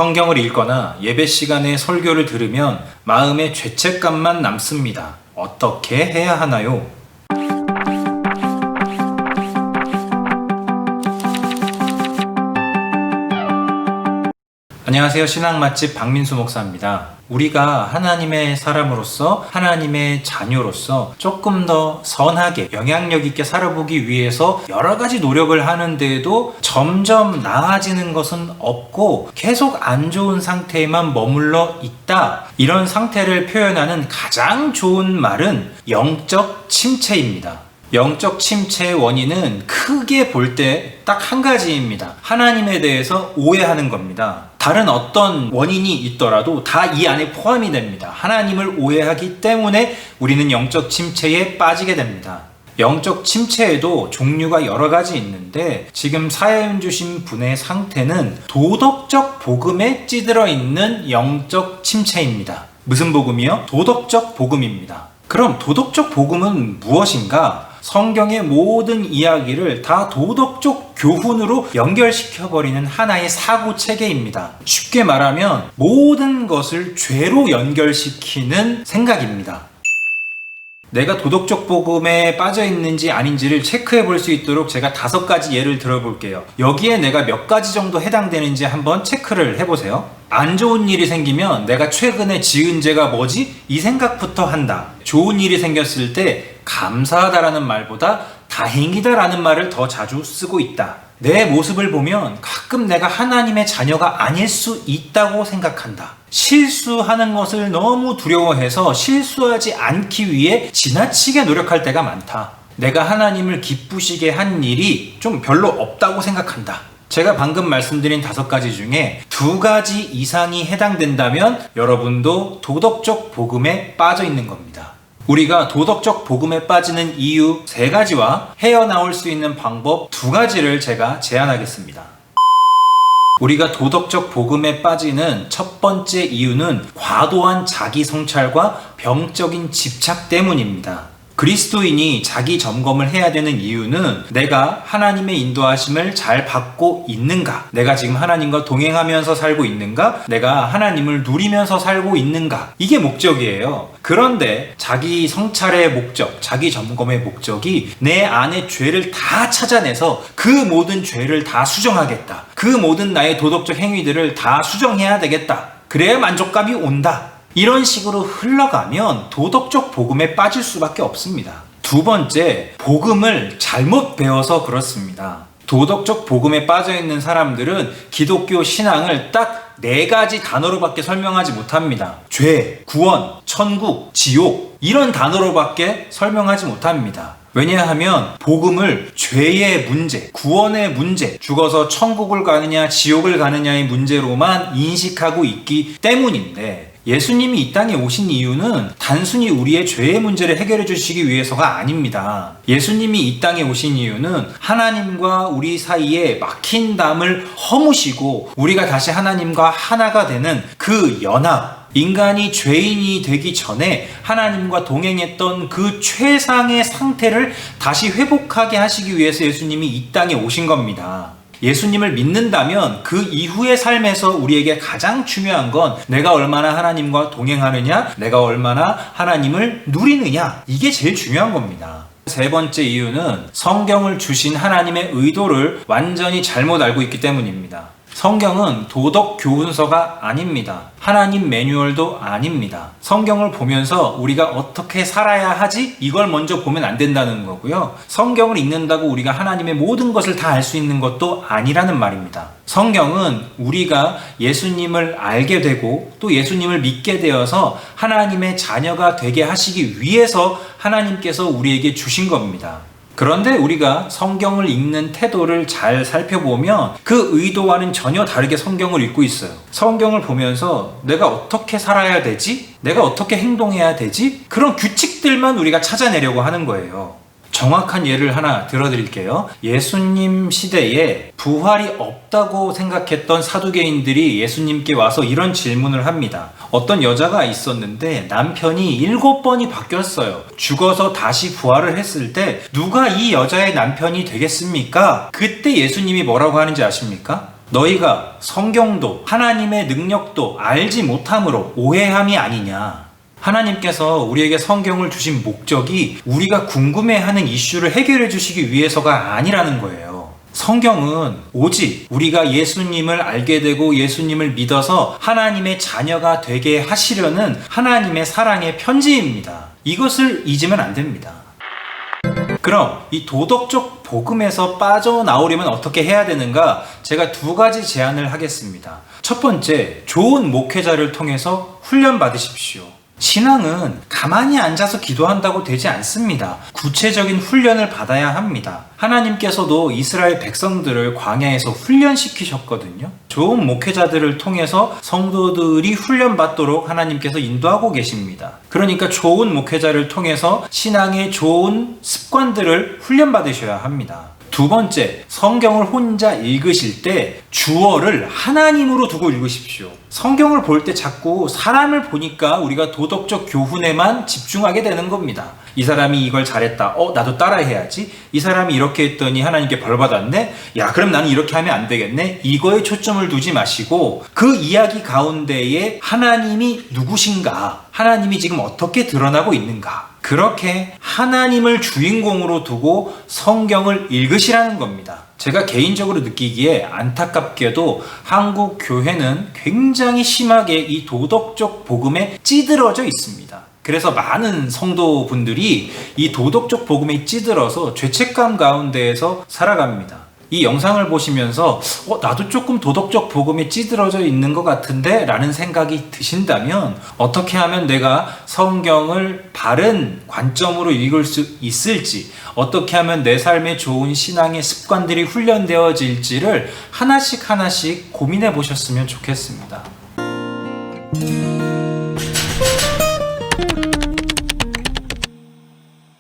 성경을 읽거나 예배 시간에 설교를 들으면 마음에 죄책감만 남습니다. 어떻게 해야 하나요? 안녕하세요. 신앙 맛집 박민수 목사입니다. 우리가 하나님의 사람으로서 하나님의 자녀로서 조금 더 선하게 영향력 있게 살아보기 위해서 여러 가지 노력을 하는데도 점점 나아지는 것은 없고 계속 안 좋은 상태에만 머물러 있다. 이런 상태를 표현하는 가장 좋은 말은 영적 침체입니다. 영적 침체의 원인은 크게 볼 때 딱 한 가지입니다. 하나님에 대해서 오해하는 겁니다. 다른 어떤 원인이 있더라도 다 이 안에 포함이 됩니다. 하나님을 오해하기 때문에 우리는 영적 침체에 빠지게 됩니다. 영적 침체에도 종류가 여러 가지 있는데 지금 사연 주신 분의 상태는 도덕적 복음에 찌들어 있는 영적 침체입니다. 무슨 복음이요? 도덕적 복음입니다. 그럼 도덕적 복음은 무엇인가? 성경의 모든 이야기를 다 도덕적 교훈으로 연결시켜버리는 하나의 사고 체계입니다. 쉽게 말하면 모든 것을 죄로 연결시키는 생각입니다. 내가 도덕적 복음에 빠져 있는지 아닌지를 체크해 볼 수 있도록 제가 5가지 예를 들어볼게요. 여기에 내가 몇 가지 정도 해당되는지 한번 체크를 해보세요. 안 좋은 일이 생기면 내가 최근에 지은 죄가 뭐지? 이 생각부터 한다. 좋은 일이 생겼을 때 감사하다라는 말보다 다행이다라는 말을 더 자주 쓰고 있다. 내 모습을 보면 가끔 내가 하나님의 자녀가 아닐 수 있다고 생각한다. 실수하는 것을 너무 두려워해서 실수하지 않기 위해 지나치게 노력할 때가 많다. 내가 하나님을 기쁘시게 한 일이 좀 별로 없다고 생각한다. 제가 방금 말씀드린 5가지 중에 2가지 이상이 해당된다면 여러분도 도덕적 복음에 빠져 있는 겁니다. 우리가 도덕적 복음에 빠지는 이유 3가지와 헤어나올 수 있는 방법 2가지를 제가 제안하겠습니다. 우리가 도덕적 복음에 빠지는 첫 번째 이유는 과도한 자기 성찰과 병적인 집착 때문입니다. 그리스도인이 자기 점검을 해야 되는 이유는 내가 하나님의 인도하심을 잘 받고 있는가? 내가 지금 하나님과 동행하면서 살고 있는가? 내가 하나님을 누리면서 살고 있는가? 이게 목적이에요. 그런데 자기 성찰의 목적, 자기 점검의 목적이 내 안에 죄를 다 찾아내서 그 모든 죄를 다 수정하겠다. 그 모든 나의 도덕적 행위들을 다 수정해야 되겠다. 그래야 만족감이 온다. 이런 식으로 흘러가면 도덕적 복음에 빠질 수밖에 없습니다. 2번째, 복음을 잘못 배워서 그렇습니다. 도덕적 복음에 빠져있는 사람들은 기독교 신앙을 딱 4가지 단어로밖에 설명하지 못합니다. 죄, 구원, 천국, 지옥 이런 단어로밖에 설명하지 못합니다. 왜냐하면 복음을 죄의 문제, 구원의 문제, 죽어서 천국을 가느냐 지옥을 가느냐의 문제로만 인식하고 있기 때문인데 예수님이 이 땅에 오신 이유는 단순히 우리의 죄의 문제를 해결해 주시기 위해서가 아닙니다. 예수님이 이 땅에 오신 이유는 하나님과 우리 사이에 막힌 담을 허무시고 우리가 다시 하나님과 하나가 되는 그 연합, 인간이 죄인이 되기 전에 하나님과 동행했던 그 최상의 상태를 다시 회복하게 하시기 위해서 예수님이 이 땅에 오신 겁니다. 예수님을 믿는다면 그 이후의 삶에서 우리에게 가장 중요한 건 내가 얼마나 하나님과 동행하느냐, 내가 얼마나 하나님을 누리느냐, 이게 제일 중요한 겁니다. 3번째 이유는 성경을 주신 하나님의 의도를 완전히 잘못 알고 있기 때문입니다. 성경은 도덕 교훈서가 아닙니다. 하나님 매뉴얼도 아닙니다. 성경을 보면서 우리가 어떻게 살아야 하지? 이걸 먼저 보면 안 된다는 거고요. 성경을 읽는다고 우리가 하나님의 모든 것을 다 알 수 있는 것도 아니라는 말입니다. 성경은 우리가 예수님을 알게 되고 또 예수님을 믿게 되어서 하나님의 자녀가 되게 하시기 위해서 하나님께서 우리에게 주신 겁니다. 그런데 우리가 성경을 읽는 태도를 잘 살펴보면 그 의도와는 전혀 다르게 성경을 읽고 있어요. 성경을 보면서 내가 어떻게 살아야 되지? 내가 어떻게 행동해야 되지? 그런 규칙들만 우리가 찾아내려고 하는 거예요. 정확한 예를 하나 들어드릴게요. 예수님 시대에 부활이 없다고 생각했던 사두개인들이 예수님께 와서 이런 질문을 합니다. 어떤 여자가 있었는데 남편이 7번이 바뀌었어요. 죽어서 다시 부활을 했을 때 누가 이 여자의 남편이 되겠습니까? 그때 예수님이 뭐라고 하는지 아십니까? 너희가 성경도 하나님의 능력도 알지 못함으로 오해함이 아니냐. 하나님께서 우리에게 성경을 주신 목적이 우리가 궁금해하는 이슈를 해결해 주시기 위해서가 아니라는 거예요. 성경은 오직 우리가 예수님을 알게 되고 예수님을 믿어서 하나님의 자녀가 되게 하시려는 하나님의 사랑의 편지입니다. 이것을 잊으면 안 됩니다. 그럼 이 도덕적 복음에서 빠져나오려면 어떻게 해야 되는가? 제가 두 가지 제안을 하겠습니다. 첫 번째, 좋은 목회자를 통해서 훈련 받으십시오. 신앙은 가만히 앉아서 기도한다고 되지 않습니다. 구체적인 훈련을 받아야 합니다. 하나님께서도 이스라엘 백성들을 광야에서 훈련시키셨거든요. 좋은 목회자들을 통해서 성도들이 훈련받도록 하나님께서 인도하고 계십니다. 그러니까 좋은 목회자를 통해서 신앙의 좋은 습관들을 훈련받으셔야 합니다. 두 번째, 성경을 혼자 읽으실 때 주어를 하나님으로 두고 읽으십시오. 성경을 볼 때 자꾸 사람을 보니까 우리가 도덕적 교훈에만 집중하게 되는 겁니다. 이 사람이 이걸 잘했다. 나도 따라해야지. 이 사람이 이렇게 했더니 하나님께 벌 받았네. 야, 그럼 나는 이렇게 하면 안 되겠네. 이거에 초점을 두지 마시고 그 이야기 가운데에 하나님이 누구신가? 하나님이 지금 어떻게 드러나고 있는가? 그렇게 하나님을 주인공으로 두고 성경을 읽으시라는 겁니다. 제가 개인적으로 느끼기에 안타깝게도 한국 교회는 굉장히 심하게 이 도덕적 복음에 찌들어져 있습니다. 그래서 많은 성도분들이 이 도덕적 복음에 찌들어서 죄책감 가운데에서 살아갑니다. 이 영상을 보시면서 나도 조금 도덕적 복음에 찌들어져 있는 것 같은데 라는 생각이 드신다면 어떻게 하면 내가 성경을 바른 관점으로 읽을 수 있을지, 어떻게 하면 내 삶에 좋은 신앙의 습관들이 훈련되어질지를 하나씩 고민해 보셨으면 좋겠습니다.